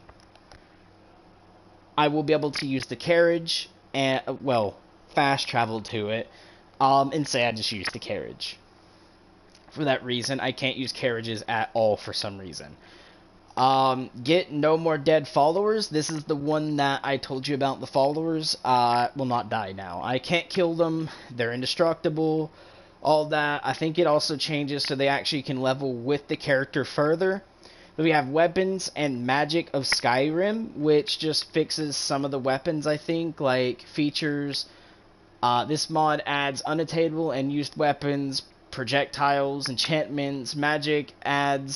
I will be able to use the carriage, and, well, fast travel to it, and say I just used the carriage. For that reason, I can't use carriages at all for some reason. Get no more dead followers. This is the one that I told you about. The followers will not die now. I can't kill them. They're indestructible. All that. I think it also changes so they actually can level with the character further. But we have weapons and magic of Skyrim, which just fixes some of the weapons, I think, like features. This mod adds unattainable and used weapons, projectiles, enchantments, magic and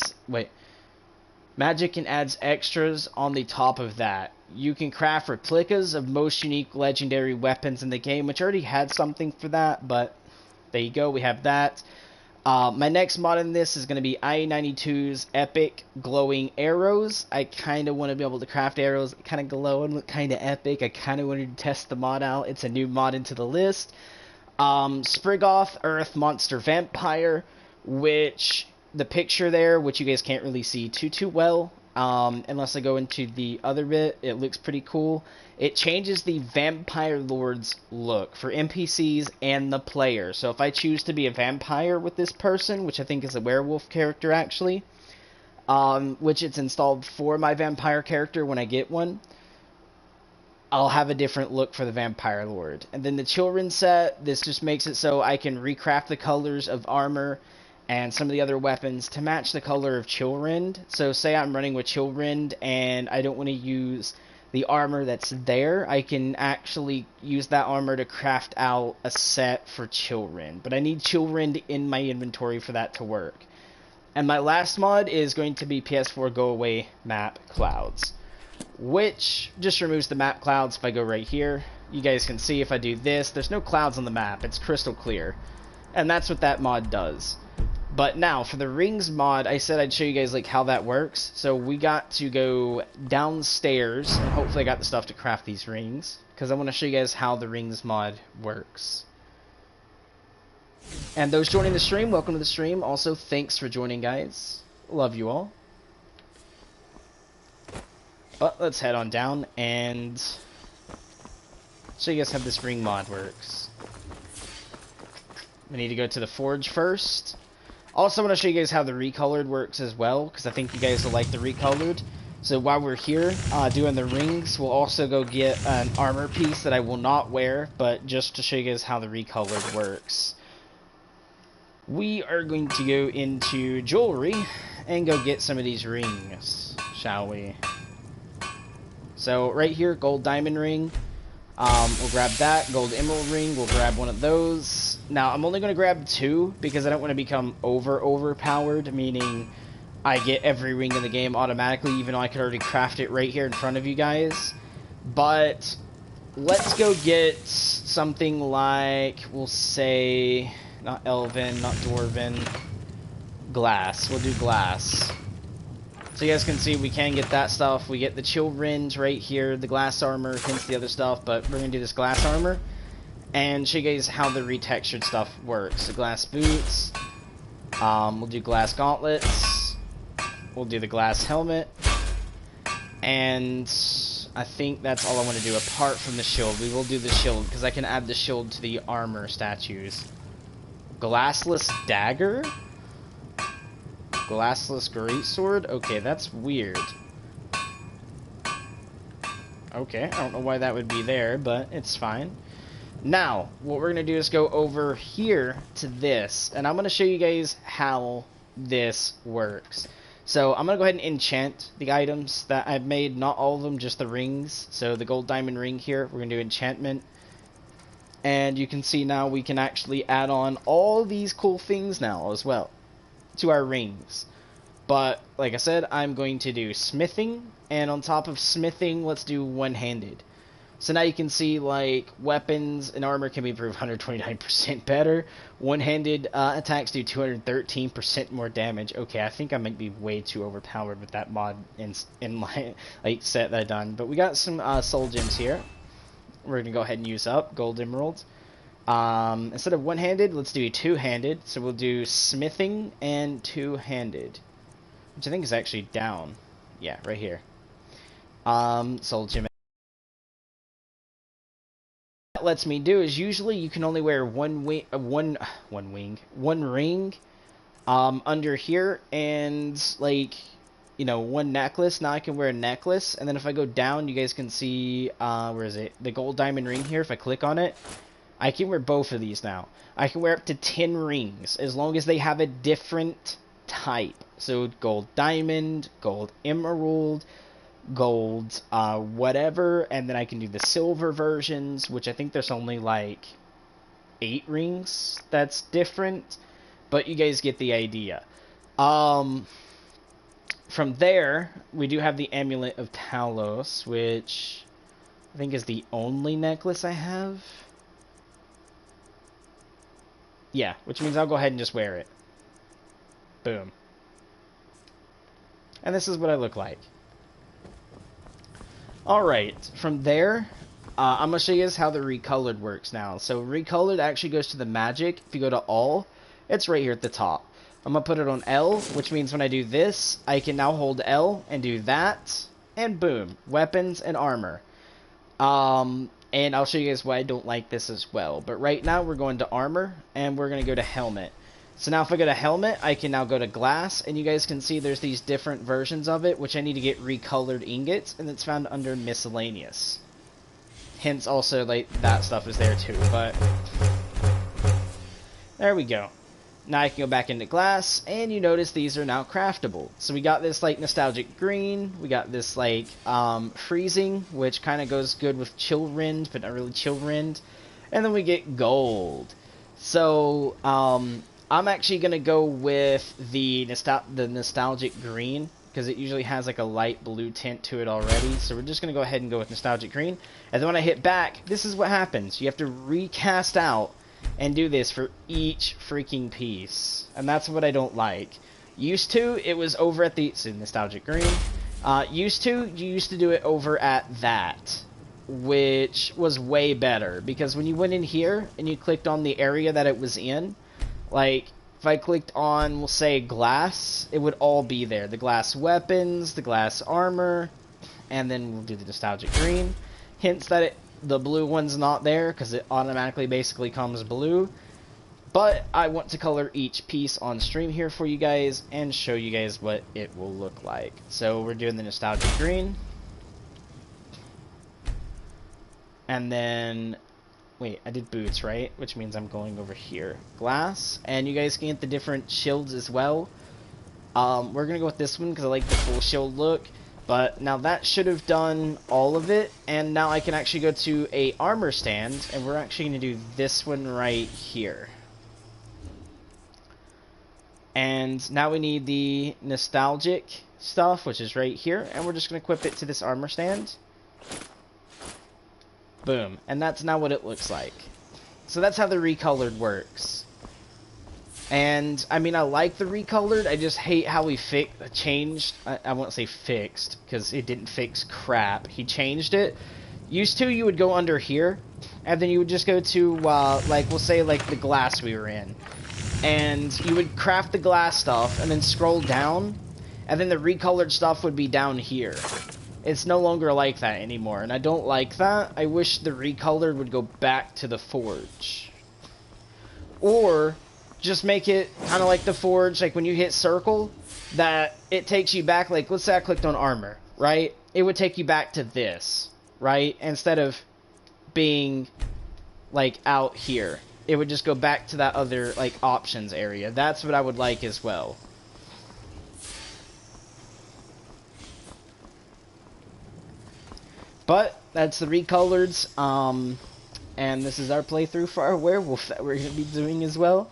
adds extras on the top of that. You can craft replicas of most unique legendary weapons in the game, which already had something for that, but there you go, we have that. My next mod in this is going to be I-92's epic glowing arrows. I kind of want to be able to craft arrows that kind of glow and look kind of epic. I kind of wanted to test the mod out. It's a new mod into the list. Sprigoth Earth Monster Vampire, which the picture there, which you guys can't really see too well, unless I go into the other bit, it looks pretty cool. It changes the Vampire Lord's look for NPCs and the player. So if I choose to be a vampire with this person, which I think is a werewolf character actually, which it's installed for my vampire character when I get one, I'll have a different look for the Vampire Lord. And then the children's set, this just makes it so I can recraft the colors of armor and some of the other weapons to match the color of Chillrind. So say I'm running with Chillrind and I don't want to use the armor that's there, I can actually use that armor to craft out a set for Chillrind. But I need Chillrind in my inventory for that to work. And my last mod is going to be PS4 Go Away Map Clouds, which just removes the map clouds. If I go right here, you guys can see if I do this, there's no clouds on the map, it's crystal clear. And that's what that mod does. But now, for the rings mod, I said I'd show you guys like how that works. So we got to go downstairs, and hopefully I got the stuff to craft these rings, because I want to show you guys how the rings mod works. And those joining the stream, welcome to the stream. Also, thanks for joining, guys. Love you all. But let's head on down and show you guys how this ring mod works. We need to go to the forge first. Also, I want to show you guys how the recolored works as well, because I think you guys will like the recolored. So while we're here doing the rings, we'll also go get an armor piece that I will not wear, but just to show you guys how the recolored works. we are going to go into jewelry and go get some of these rings, shall we? So right here, gold diamond ring. We'll grab that. Gold emerald ring. We'll grab one of those. Now, I'm only going to grab 2 because I don't want to become overpowered, meaning I get every ring in the game automatically, even though I could already craft it right here in front of you guys. But let's go get something like, we'll say, not elven, not dwarven, glass. We'll do glass. So you guys can see we can get that stuff. We get the children's right here, the glass armor, hence the other stuff, but we're going to do this glass armor and show you guys how the retextured stuff works. The glass boots, we'll do glass gauntlets, we'll do the glass helmet, and I think that's all I want to do apart from the shield. We will do the shield because I can add the shield to the armor statues. Glassless dagger? Glassless greatsword? Okay, that's weird. Okay, I don't know why that would be there, but it's fine. Now, what we're going to do is go over here to this, and I'm going to show you guys how this works. So, I'm going to go ahead and enchant the items that I've made. Not all of them, just the rings. So, the gold diamond ring here, we're going to do enchantment. And you can see now we can actually add on all these cool things now as well to our rings. But like I said, I'm going to do smithing, and on top of smithing, let's do one-handed. So now you can see like weapons and armor can be improved 129% better. One-handed attacks do 213% more damage. Okay, I think I might be way too overpowered with that mod in my like set that I've done. But we got some soul gems here. We're gonna go ahead and use up gold emeralds. Instead of one-handed, let's do two-handed. So we'll do smithing and two-handed, which I think is actually down. Yeah, right here. Soul gem. What that lets me do is usually you can only wear one ring under here, and like, you know, one necklace. Now I can wear a necklace, and then if I go down, you guys can see where is it? The gold diamond ring here. If I click on it, I can wear both of these now. I can wear up to 10 rings as long as they have a different type. So gold diamond, gold emerald, gold whatever, and then I can do the silver versions, which I think there's only like 8 rings that's different, but you guys get the idea. From there, we do have the Amulet of Talos, which I think is the only necklace I have. Yeah, which means I'll go ahead and just wear it. Boom. And this is what I look like. Alright, from there, I'm going to show you guys how the recolored works now. So recolored actually goes to the magic. If you go to all, it's right here at the top. I'm going to put it on L, which means when I do this, I can now hold L and do that, and boom, weapons and armor. And I'll show you guys why I don't like this as well. But right now, we're going to armor, and we're going to go to helmet. So now if I go to helmet, I can now go to glass, and you guys can see there's these different versions of it, which I need to get recolored ingots, and it's found under miscellaneous. Hence also, like, that stuff is there too, but there we go. Now I can go back into glass, and you notice these are now craftable. So we got this, like, nostalgic green, we got this, like, freezing, which kind of goes good with chill rend, but not really chill rend, and then we get gold. So, I'm actually going to go with the nostalgic green, because it usually has like a light blue tint to it already. So we're just going to go ahead and go with nostalgic green. And then when I hit back, this is what happens. You have to recast out and do this for each freaking piece. And that's what I don't like. Used to, it was over at the... So nostalgic green. You used to do it over at that, which was way better. Because when you went in here and you clicked on the area that it was in, like, if I clicked on, we'll say, glass, it would all be there. The glass weapons, the glass armor, and then we'll do the nostalgic green. Hence that the blue one's not there, because it automatically basically comes blue. But I want to color each piece on stream here for you guys, and show you guys what it will look like. So we're doing the nostalgic green. And then wait, I did boots, right? Which means I'm going over here. Glass, and you guys can get the different shields as well. We're gonna go with this one because I like the full shield look. But now that should have done all of it, and now I can actually go to a armor stand, and we're actually gonna do this one right here. And now we need the nostalgic stuff, which is right here, and we're just gonna equip it to this armor stand. Boom, and that's now what it looks like. So that's how the recolored works. And, I mean, I like the recolored, I just hate how he changed, I won't say fixed, because it didn't fix crap. He changed it. Used to, you would go under here, and then you would just go to, like, we'll say, like, the glass we were in. And you would craft the glass stuff, and then scroll down, and then the recolored stuff would be down here. It's no longer like that anymore, and I don't like that. I wish the recolored would go back to the forge. Or just make it kind of like the forge, like when you hit circle, that it takes you back, like, let's say I clicked on armor, right? It would take you back to this, right? Instead of being, like, out here. It would just go back to that other, like, options area. That's what I would like as well. But, that's the recoloreds, and this is our playthrough for our werewolf that we're going to be doing as well.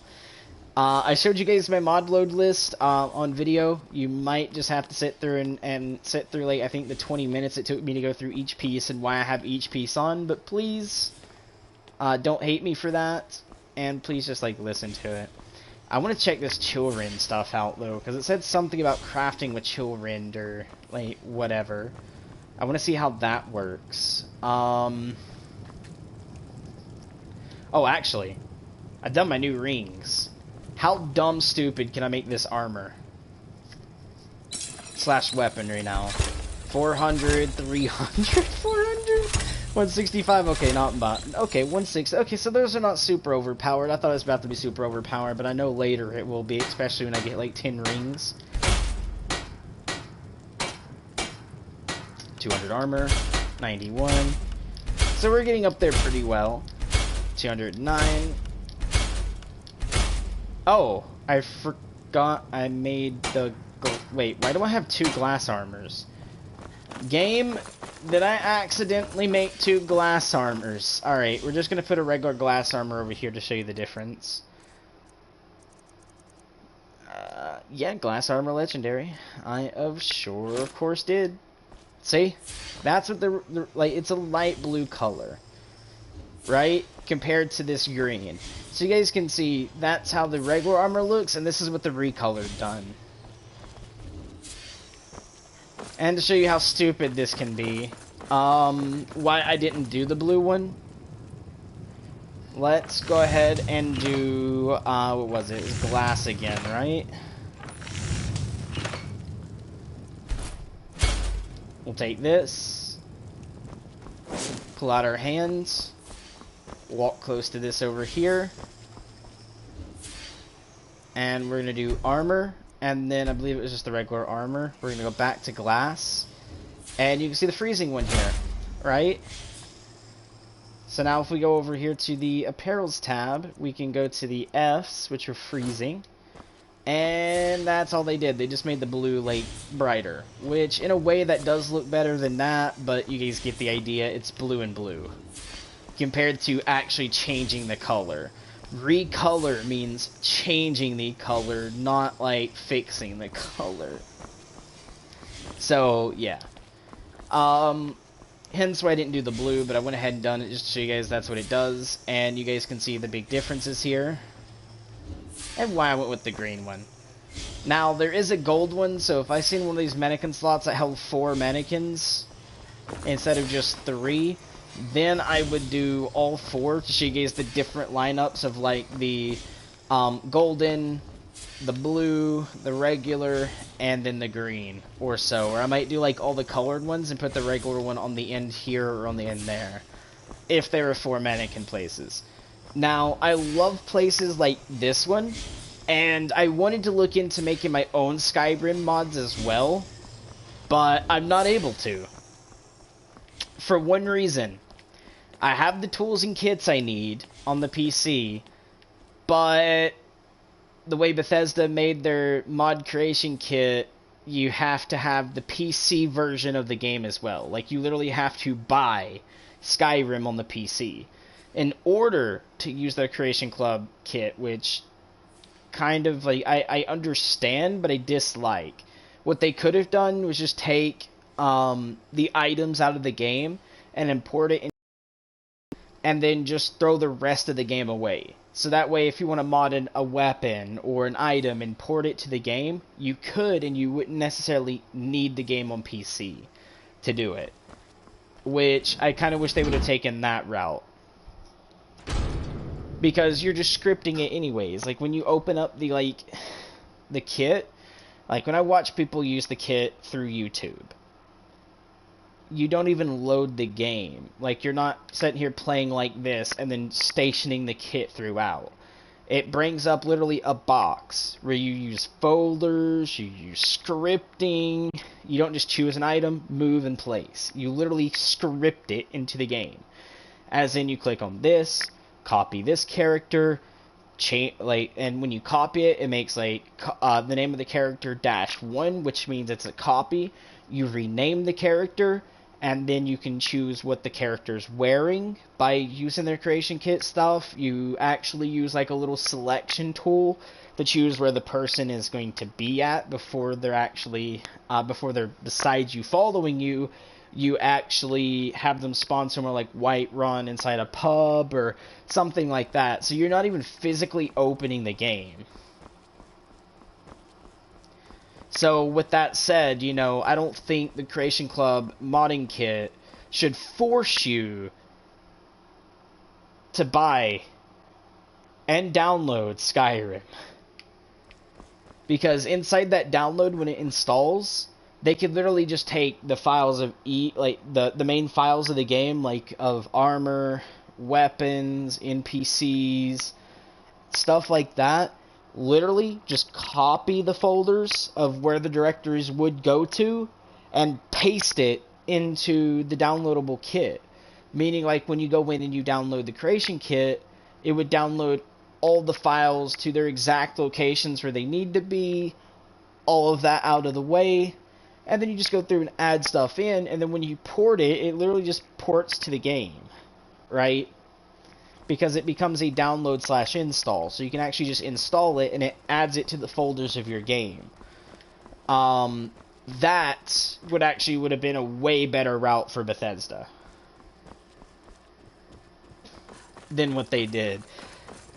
I showed you guys my mod load list on video. You might just have to sit through and sit through, like, I think the 20 minutes it took me to go through each piece and why I have each piece on. But please, don't hate me for that. And please just, like, listen to it. I want to check this Chillrind stuff out, though, because it said something about crafting with Chillrind or, like, whatever. I want to see how that works. Oh, actually, I've done my new rings. How dumb stupid can I make this armor? Slash weaponry now. 400, 300, 400, 165, okay, not bad. Okay, 160, okay, so those are not super overpowered. I thought it was about to be super overpowered, but I know later it will be, especially when I get like 10 rings. 200 armor, 91. So we're getting up there pretty well. 209. Oh, I forgot I made the... Wait, why do I have 2 glass armors? Game, did I accidentally make 2 glass armors? Alright, we're just going to put a regular glass armor over here to show you the difference. Yeah, glass armor legendary. I of course did. See? That's what the like, it's a light blue color. Right? Compared to this green. So you guys can see, that's how the regular armor looks, and this is what the recolored done. And to show you how stupid this can be, why I didn't do the blue one, let's go ahead and do, what was it? It was glass again, right? We'll take this, pull out our hands, walk close to this over here, and we're going to do armor, and then I believe it was just the regular armor. We're going to go back to glass, and you can see the freezing one here, right? So now if we go over here to the apparels tab, we can go to the Fs, which are freezing, and that's all they did. They just made the blue, like, brighter, which in a way that does look better than that, but you guys get the idea. It's blue and blue compared to actually changing the color. Recolor means changing the color, not like fixing the color. So yeah, hence why I didn't do the blue, but I went ahead and done it just to show you guys that's what it does, and you guys can see the big differences here and why I went with the green one. Now there is a gold one, so if I seen one of these mannequin slots that held 4 mannequins instead of just 3, then I would do all 4 to show you guys the different lineups of like the golden, the blue, the regular, and then the green or so. Or I might do like all the colored ones and put the regular one on the end here or on the end there, if there are 4 mannequin places. Now, I love places like this one, and I wanted to look into making my own Skyrim mods as well, but I'm not able to. For one reason. I have the tools and kits I need on the PC, but the way Bethesda made their mod creation kit, you have to have the PC version of the game as well. Like, you literally have to buy Skyrim on the PC in order to use their Creation Club kit, which kind of, like, I understand, but I dislike. What they could have done was just take the items out of the game and import it in, and then just throw the rest of the game away. So that way, if you want to mod in a weapon or an item and port it to the game, you could, and you wouldn't necessarily need the game on PC to do it. Which, I kind of wish they would have taken that route. Because you're just scripting it anyways. Like, when you open up the kit, like, when I watch people use the kit through YouTube, you don't even load the game. Like, you're not sitting here playing like this and then stationing the kit throughout. It brings up literally a box where you use folders, you use scripting. You don't just choose an item, move, and place. You literally script it into the game. As in, you click on this, copy this character, and when you copy it, it makes the name of the character -1, which means it's a copy. You rename the character, and then you can choose what the character's wearing by using their creation kit stuff. You actually use like a little selection tool to choose where the person is going to be at before they're actually, besides you following you, you actually have them spawn somewhere like Whiterun inside a pub or something like that. So you're not even physically opening the game. So, with that said, you know, I don't think the Creation Club modding kit should force you to buy and download Skyrim. Because inside that download, when it installs, they could literally just take the files of the main files of the game, like of armor, weapons, NPCs, stuff like that. Literally just copy the folders of where the directories would go to and paste it into the downloadable kit. Meaning, like, when you go in and you download the creation kit, it would download all the files to their exact locations where they need to be, all of that out of the way, and then you just go through and add stuff in, and then when you port it, it literally just ports to the game, right? Because it becomes a download/install. So you can actually just install it, and it adds it to the folders of your game. That would have been a way better route for Bethesda than what they did.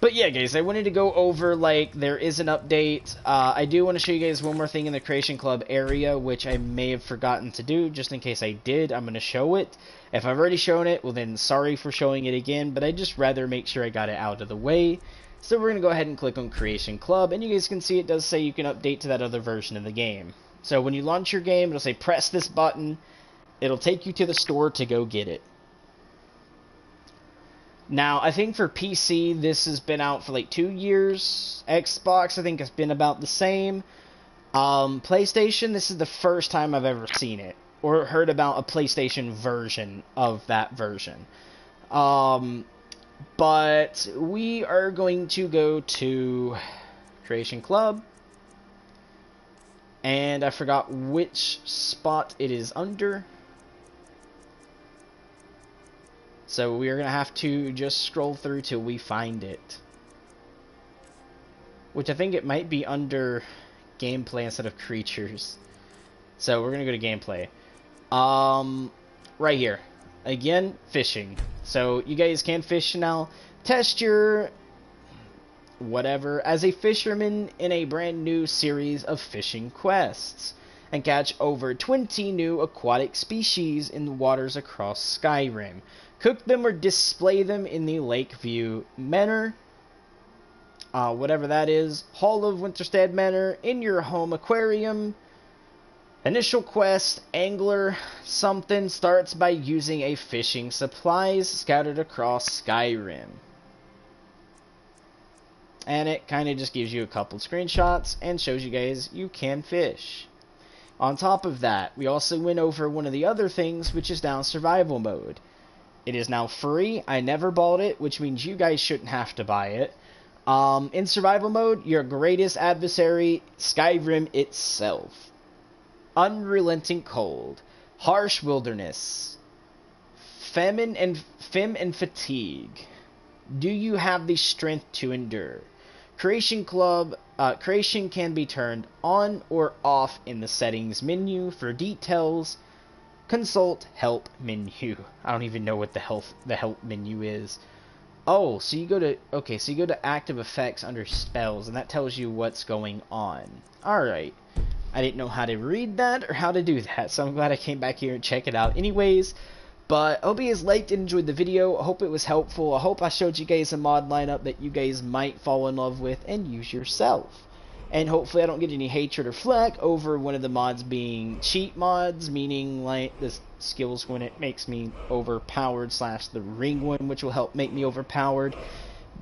But yeah, guys, I wanted to go over, like, there is an update. I do want to show you guys one more thing in the Creation Club area, which I may have forgotten to do. Just in case I did, I'm going to show it. If I've already shown it, well then, sorry for showing it again, but I'd just rather make sure I got it out of the way. So we're going to go ahead and click on Creation Club, and you guys can see it does say you can update to that other version of the game. So when you launch your game, it'll say press this button. It'll take you to the store to go get it. Now, I think for PC, this has been out for like 2 years. Xbox, I think, has been about the same. PlayStation, this is the first time I've ever seen it, or heard about a PlayStation version of that version. But we are going to go to Creation Club. And I forgot which spot it is under. So we are going to have to just scroll through till we find it. Which I think it might be under gameplay instead of creatures. So we're going to go to gameplay. Right here. Again, fishing. So you guys can fish now. Test your whatever as a fisherman in a brand new series of fishing quests. And catch over 20 new aquatic species in the waters across Skyrim. Cook them or display them in the Lakeview Manor. Whatever that is. Hall of Winterstead Manor. In your home aquarium. Initial quest. Angler something starts by using a fishing supplies scattered across Skyrim. And it kind of just gives you a couple screenshots and shows you guys you can fish. On top of that, we also went over one of the other things, which is now survival mode. It is now free. I never bought it, which means you guys shouldn't have to buy it. In survival mode, your greatest adversary, Skyrim itself. Unrelenting cold. Harsh wilderness. Fem and fatigue. Do you have the strength to endure? Creation can be turned on or off in the settings menu. For details, consult help menu. I don't even know what the help menu is. Oh, so you go to active effects under spells, and that tells you what's going on. Alright. I didn't know how to read that or how to do that, so I'm glad I came back here and check it out anyways. But I hope you guys liked and enjoyed the video. I hope it was helpful. I hope I showed you guys a mod lineup that you guys might fall in love with and use yourself. And hopefully I don't get any hatred or flack over one of the mods being cheat mods, meaning like the skills when it makes me overpowered / the ring one, which will help make me overpowered.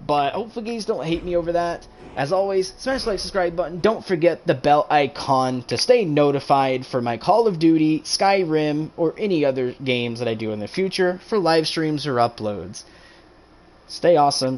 But hopefully you guys don't hate me over that. As always, smash the like, subscribe button. Don't forget the bell icon to stay notified for my Call of Duty, Skyrim, or any other games that I do in the future for live streams or uploads. Stay awesome.